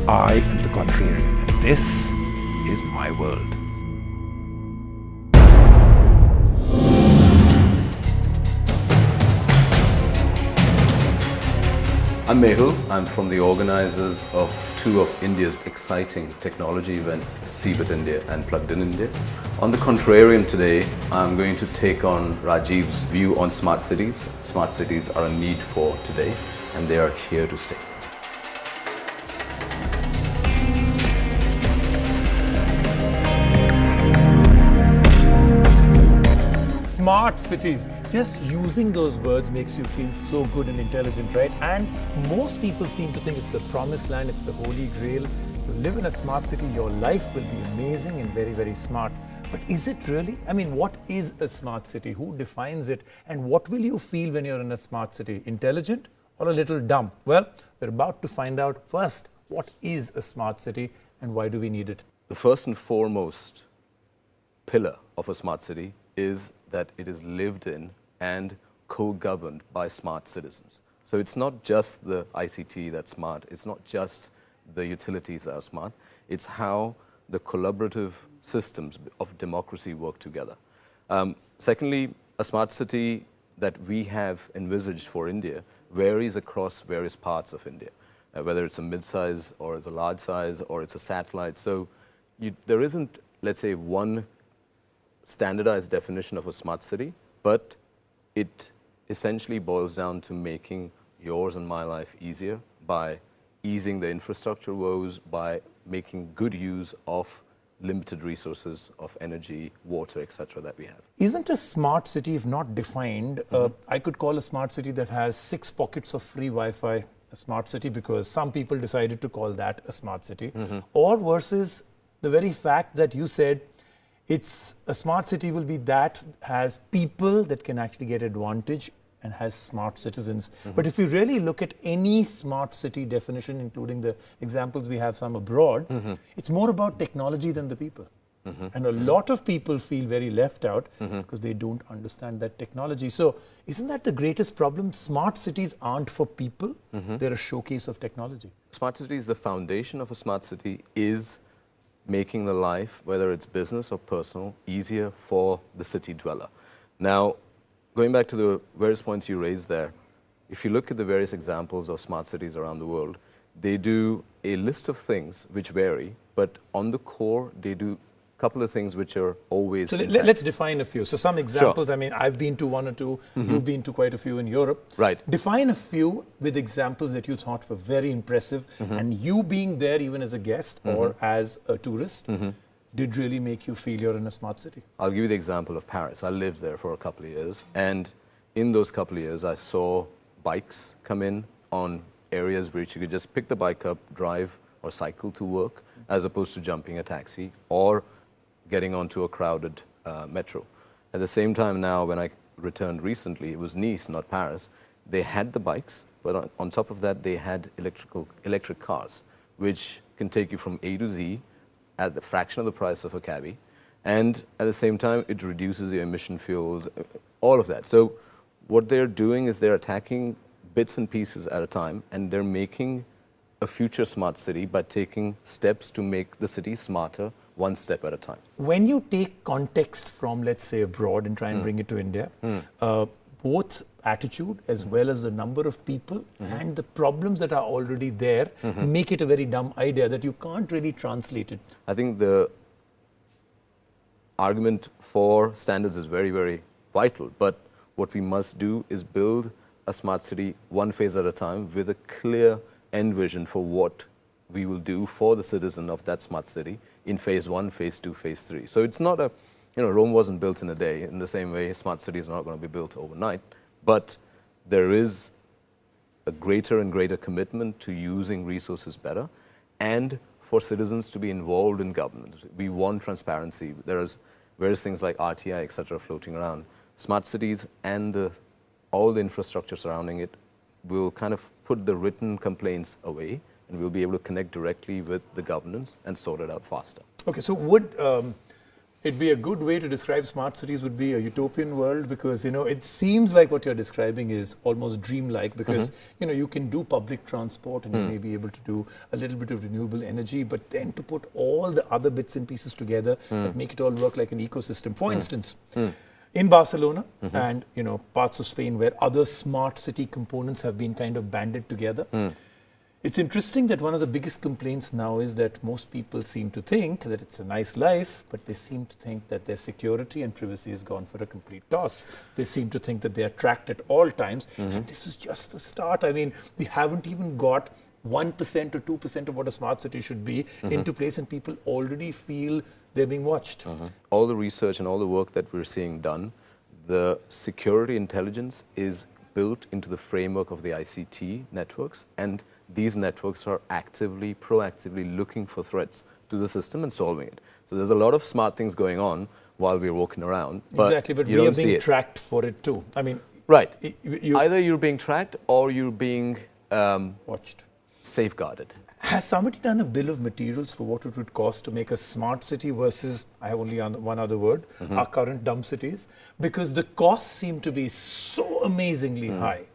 I am the contrarian, and this is my world. I'm Mehul. I'm from the organizers of two of India's exciting technology events, CeBIT India and Plugged in India. On the contrarian today, I'm going to take on Rajiv's view on smart cities. Smart cities are a need for today, and they are here to stay. Smart cities. Just using those words makes you feel so good and intelligent, right? And most people seem to think it's the promised land, it's the holy grail. To live in a smart city, your life will be amazing and very, very smart. But is it really? I mean, what is a smart city? Who defines it? And what will you feel when you're in a smart city? Intelligent or a little dumb? Well, we're about to find out first, what is a smart city and why do we need it? The first and foremost pillar of a smart city is that it is lived in and co-governed by smart citizens. So it's not just the ICT that's smart, it's not just the utilities that are smart, it's how the collaborative systems of democracy work together. Secondly, a smart city that we have envisaged for India varies across various parts of India, whether it's a mid-size or it's a large size or it's a satellite. So there isn't, let's say, one standardized definition of a smart city, but it essentially boils down to making yours and my life easier by easing the infrastructure woes, by making good use of limited resources of energy, water, etc. that we have. Isn't a smart city, if not defined, I could call a smart city that has 6 pockets of free Wi-Fi a smart city because some people decided to call that a smart city, or versus the very fact that you said it's a smart city will be that has people that can actually get advantage and has smart citizens. But if you really look at any smart city definition, including the examples we have some abroad, it's more about technology than the people. And a lot of people feel very left out because they don't understand that technology. So isn't that the greatest problem? Smart cities aren't for people, they're a showcase of technology. Smart cities, the foundation of a smart city is making the life, whether it's business or personal, easier for the city dweller. Now, going back to the various points you raised there, if you look at the various examples of smart cities around the world, they do a list of things which vary, but on the core, they do a couple of things which are always So let's define a few. So some examples, I mean, I've been to one or two, you've been to quite a few in Europe. Right. Define a few with examples that you thought were very impressive, and you being there even as a guest or as a tourist, did really make you feel you're in a smart city. I'll give you the example of Paris. I lived there for a couple of years, and in those couple of years, I saw bikes come in on areas which you could just pick the bike up, drive or cycle to work, as opposed to jumping a taxi or getting onto a crowded metro. At the same time now, when I returned recently, it was Nice, not Paris, they had the bikes, but on top of that, they had electric cars, which can take you from A to Z at the fraction of the price of a cabbie. And at the same time, it reduces your emission fuels, all of that. So what they're doing is they're attacking bits and pieces at a time, and they're making a future smart city by taking steps to make the city smarter, one step at a time. When you take context from, let's say, abroad and try and bring it to India, both attitude as well as the number of people and the problems that are already there make it a very dumb idea that you can't really translate it. I think the argument for standards is very, very vital, but what we must do is build a smart city one phase at a time with a clear end vision for what we will do for the citizen of that smart city in phase 1, phase 2, phase 3. So it's not a, Rome wasn't built in a day. In the same way, smart city is not going to be built overnight, but there is a greater and greater commitment to using resources better and for citizens to be involved in government. We want transparency. There is various things like RTI, etc., floating around. Smart cities and all the infrastructure surrounding it will kind of put the written complaints away, and we'll be able to connect directly with the governance and sort it out faster. Okay, so would It'd be a good way to describe smart cities would be a utopian world, because, it seems like what you're describing is almost dreamlike, because, you can do public transport and you may be able to do a little bit of renewable energy, but then to put all the other bits and pieces together that make it all work like an ecosystem. For instance, in Barcelona and, parts of Spain where other smart city components have been kind of banded together, it's interesting that one of the biggest complaints now is that most people seem to think that it's a nice life, but they seem to think that their security and privacy has gone for a complete toss. They seem to think that they are tracked at all times. And this is just the start. I mean, we haven't even got 1% or 2% of what a smart city should be into place, and people already feel they're being watched. All the research and all the work that we're seeing done, the security intelligence is built into the framework of the ICT networks, and these networks are actively, proactively looking for threats to the system and solving it. So there's a lot of smart things going on while we're walking around. Exactly, but we are being tracked for it too. I mean, right. Either you're being tracked or you're being watched, safeguarded. Has somebody done a bill of materials for what it would cost to make a smart city versus, I have only one other word, our current dumb cities? Because the costs seem to be so amazingly high.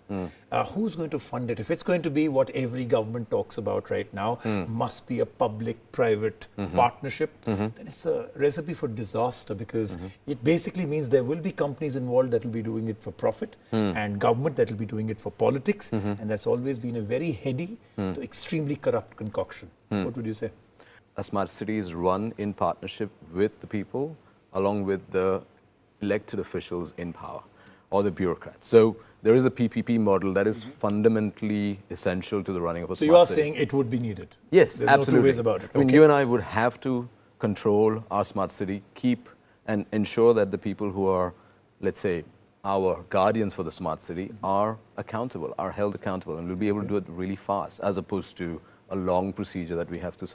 Who's going to fund it? If it's going to be what every government talks about right now, must be a public-private partnership, then it's a recipe for disaster, because it basically means there will be companies involved that will be doing it for profit and government that will be doing it for politics. And that's always been a very heady to extremely corrupt concoction. What would you say? A smart city is run in partnership with the people, along with the elected officials in power, or the bureaucrats. So there is a PPP model that is fundamentally essential to the running of a smart city. So you are saying it would be needed? Yes, There's absolutely. no two ways about it. I mean, you and I would have to control our smart city, keep and ensure that the people who are, let's say, our guardians for the smart city are accountable, are held accountable, and we'll be able to do it really fast, as opposed to a long procedure that we have to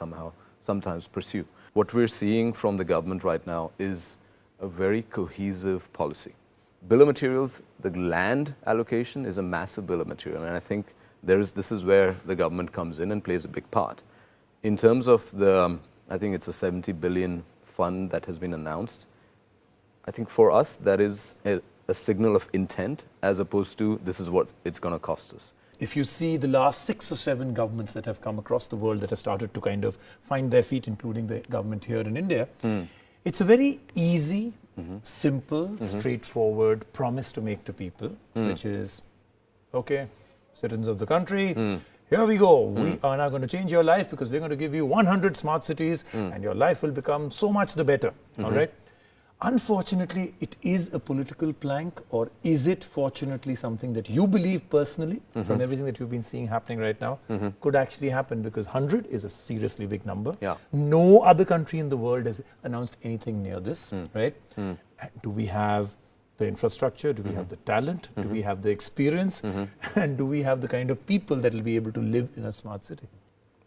sometimes pursue. What we're seeing from the government right now is a very cohesive policy. Bill of materials, the land allocation is a massive bill of material, and I think this is where the government comes in and plays a big part. In terms of I think it's a 70 billion fund that has been announced. I think for us that is a signal of intent, as opposed to this is what it's going to cost us. If you see the last 6 or 7 governments that have come across the world that have started to kind of find their feet, including the government here in India, it's a very easy, simple, straightforward promise to make to people, which is, okay, citizens of the country, here we go. We are now going to change your life because we're going to give you 100 smart cities and your life will become so much the better. All right? Unfortunately, it is a political plank, or is it fortunately something that you believe personally, from everything that you've been seeing happening right now, could actually happen? Because 100 is a seriously big number. Yeah. No other country in the world has announced anything near this, right? And do we have the infrastructure? Do we have the talent? Do we have the experience? And do we have the kind of people that will be able to live in a smart city?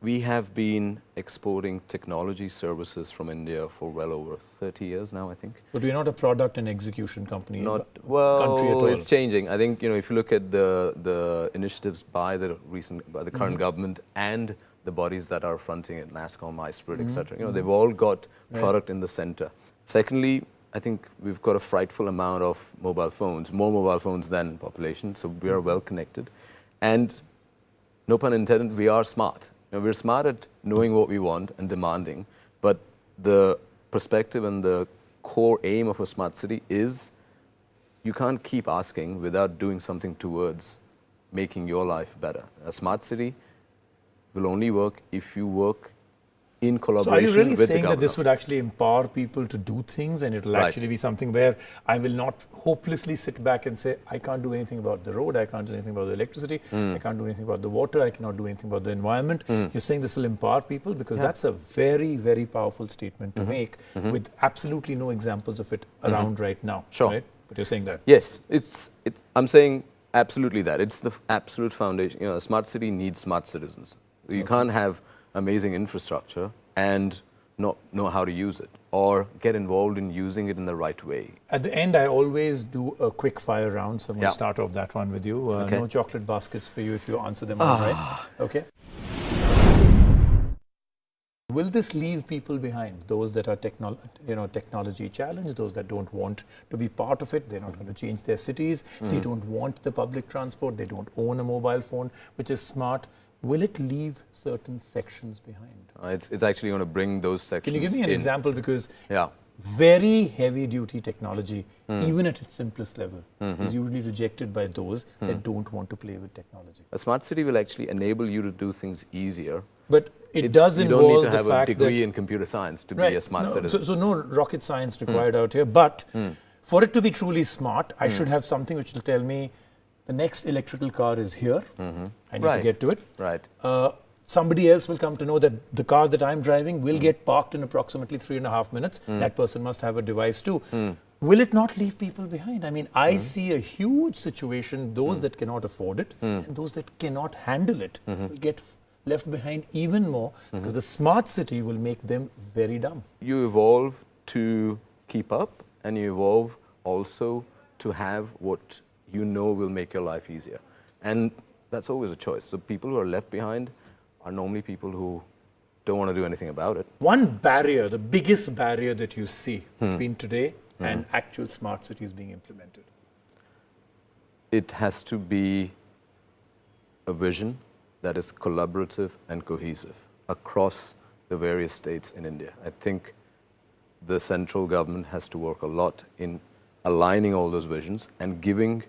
We have been exporting technology services from India for well over 30 years now, I think. But we're not a product and execution company. Not well, country at all. It's changing. I think if you look at the initiatives by the current government and the bodies that are fronting it, NASCOM, iSpirit, etc. They've all got product in the center. Secondly, I think we've got a frightful amount of mobile phones, more mobile phones than population, so we are well connected. And no pun intended, we are smart. We're smart at knowing what we want and demanding, but the perspective and the core aim of a smart city is you can't keep asking without doing something towards making your life better. A smart city will only work if you work in collaboration with the government. So are you really saying that this would actually empower people to do things, and it will actually be something where I will not hopelessly sit back and say, I can't do anything about the road, I can't do anything about the electricity, I can't do anything about the water, I cannot do anything about the environment. You're saying this will empower people? Because that's a very, very powerful statement to make with absolutely no examples of it around right now. Sure. Right? But you're saying that? Yes. I'm saying absolutely that. It's the absolute foundation. A smart city needs smart citizens. You can't have amazing infrastructure and not know how to use it or get involved in using it in the right way. At the end, I always do a quick fire round, so I'm going to start off that one with you. Okay. No chocolate baskets for you if you answer them all right. Okay. will this leave people behind? Those that are technology challenged, those that don't want to be part of it, they're not going to change their cities, they don't want the public transport, they don't own a mobile phone which is smart. Will it leave certain sections behind? It's actually going to bring those sections Can you give me an in. example? Because Yeah. very heavy duty technology, even at its simplest level, is usually rejected by those that don't want to play with technology. A smart city will actually enable you to do things easier. But it does You involve don't need to the have a fact degree that in computer science to be a smart citizen. So no rocket science required out here. But for it to be truly smart, I should have something which will tell me the next electrical car is here. I need to Right. get to it. Right. Somebody else will come to know that the car that I'm driving will get parked in approximately 3.5 minutes. That person must have a device too. Will it not leave people behind? I mean, I see a huge situation, those that cannot afford it and those that cannot handle it will get left behind even more because the smart city will make them very dumb. You evolve to keep up, and you evolve also to have what you know will make your life easier. And that's always a choice. So people who are left behind are normally people who don't want to do anything about it. One barrier, the biggest barrier that you see between today and actual smart cities being implemented? It has to be a vision that is collaborative and cohesive across the various states in India. I think the central government has to work a lot in aligning all those visions and giving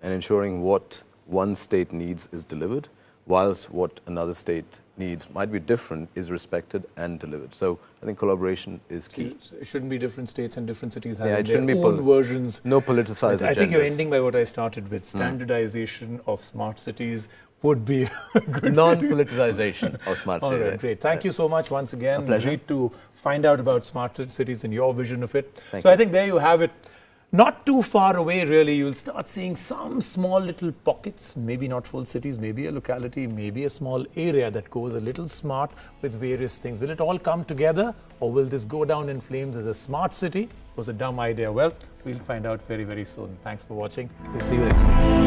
and ensuring what one state needs is delivered, whilst what another state needs might be different is respected and delivered. So I think collaboration is key. It shouldn't be different states and different cities Yeah, having it shouldn't their be own versions. No politicized I think you're agendas. ending by what I started with. Standardization of smart cities would be a good Non-politicization of smart All cities. right, great. Thank you so much once again. A pleasure. Great to find out about smart cities and your vision of it. Thank So I you. think there you have it. Not too far away, really, you'll start seeing some small little pockets, maybe not full cities, maybe a locality, maybe a small area that goes a little smart with various things. Will it all come together, or will this go down in flames as a smart city? Was a dumb idea? Well, we'll find out very, very soon. Thanks for watching. We'll see you next week.